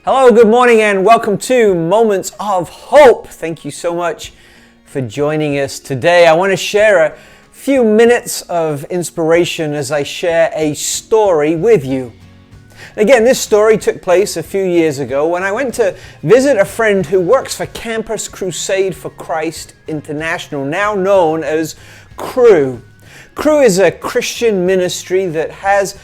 Hello, good morning, and welcome to Moments of Hope. Thank you so much for joining us today. I want to share a few minutes of inspiration as I share a story with you. Again, this story took place a few years ago when I went to visit a friend who works for Campus Crusade for Christ International, now known as Cru. Cru is a Christian ministry that has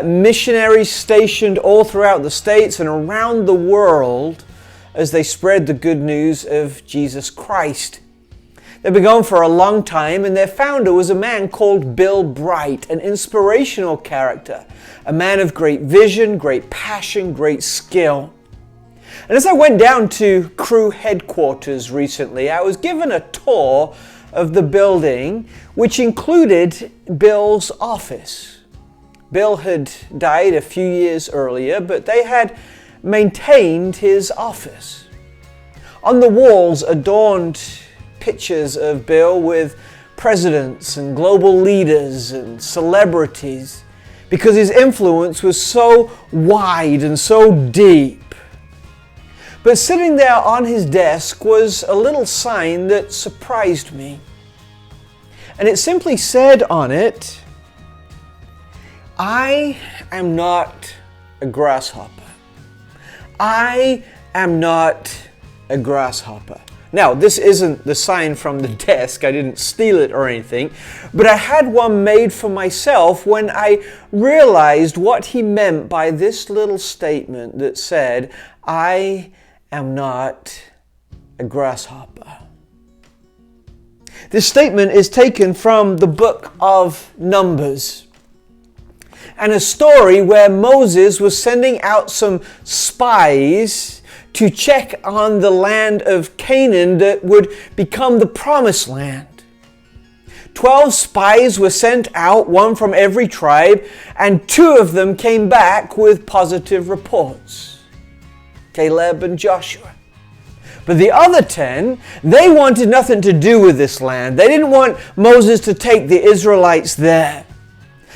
missionaries stationed all throughout the States and around the world as they spread the good news of Jesus Christ. They've been going for a long time, and their founder was a man called Bill Bright, an inspirational character, a man of great vision, great passion, great skill. And as I went down to Cru headquarters recently, I was given a tour of the building, which included Bill's office. Bill had died a few years earlier, but they had maintained his office. On the walls adorned pictures of Bill with presidents and global leaders and celebrities, because his influence was so wide and so deep. But sitting there on his desk was a little sign that surprised me. And it simply said on it, "I am not a grasshopper. I am not a grasshopper." Now, this isn't the sign from the desk. I didn't steal it or anything. But I had one made for myself when I realized what he meant by this little statement that said, "I am not a grasshopper." This statement is taken from the book of Numbers, and a story where Moses was sending out some spies to check on the land of Canaan that would become the promised land. 12 spies were sent out, one from every tribe, and 2 of them came back with positive reports: Caleb and Joshua. But the other 10, they wanted nothing to do with this land. They didn't want Moses to take the Israelites there.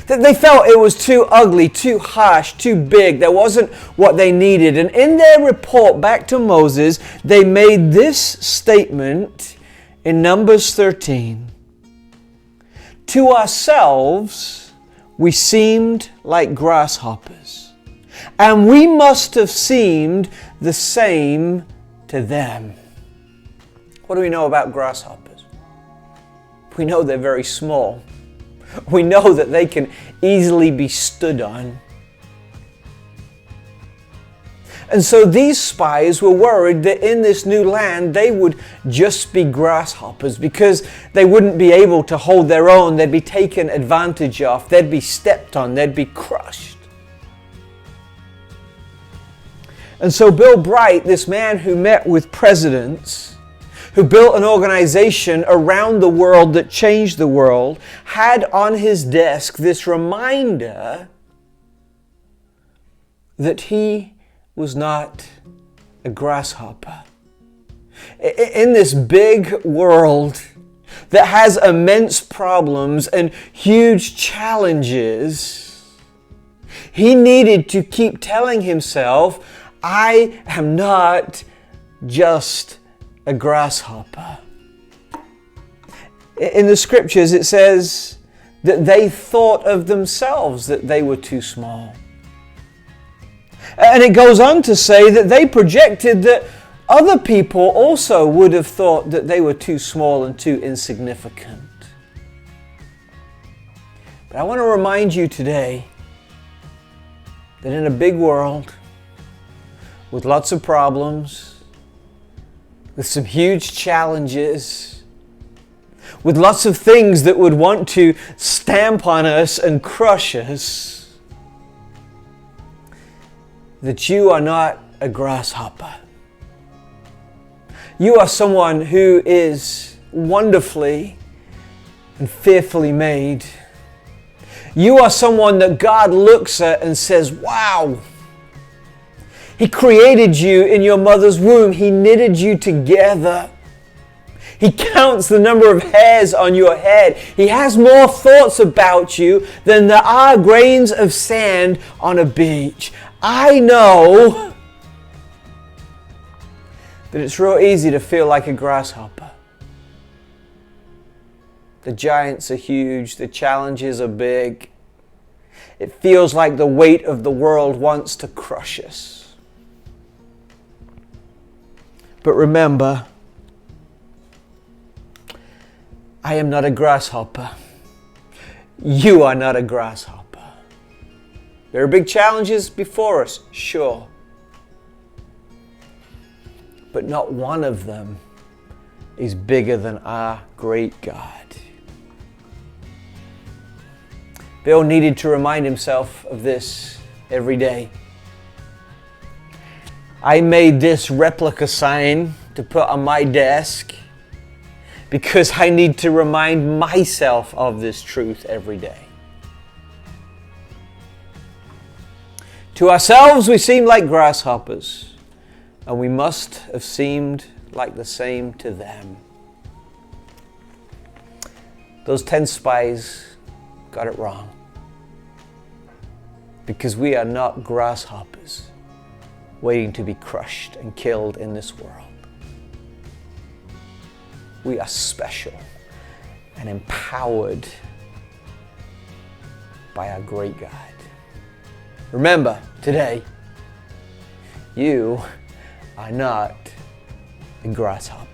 They felt it was too ugly, too harsh, too big. That wasn't what they needed. And in their report back to Moses, they made this statement in Numbers 13. "To ourselves, we seemed like grasshoppers, and we must have seemed the same to them." What do we know about grasshoppers? We know they're very small. We know that they can easily be stood on. And so these spies were worried that in this new land they would just be grasshoppers because they wouldn't be able to hold their own. They'd be taken advantage of. They'd be stepped on. They'd be crushed. And so Bill Bright, this man who met with presidents, who built an organization around the world that changed the world, had on his desk this reminder that he was not a grasshopper. In this big world that has immense problems and huge challenges, he needed to keep telling himself, "I am not just a grasshopper." In the scriptures it says that they thought of themselves that they were too small. And it goes on to say that they projected that other people also would have thought that they were too small and too insignificant. But I want to remind you today that in a big world, with lots of problems, with some huge challenges, with lots of things that would want to stamp on us and crush us, that you are not a grasshopper. You are someone who is wonderfully and fearfully made. You are someone that God looks at and says, "Wow." He created you in your mother's womb. He knitted you together. He counts the number of hairs on your head. He has more thoughts about you than there are grains of sand on a beach. I know that it's real easy to feel like a grasshopper. The giants are huge, the challenges are big. It feels like the weight of the world wants to crush us. But remember, I am not a grasshopper. You are not a grasshopper. There are big challenges before us, sure. But not one of them is bigger than our great God. Bill needed to remind himself of this every day. I made this replica sign to put on my desk because I need to remind myself of this truth every day. To ourselves, we seem like grasshoppers, and we must have seemed like the same to them. Those 10 spies got it wrong, because we are not grasshoppers waiting to be crushed and killed in this world. We are special and empowered by our great God. Remember, today, you are not a grasshopper.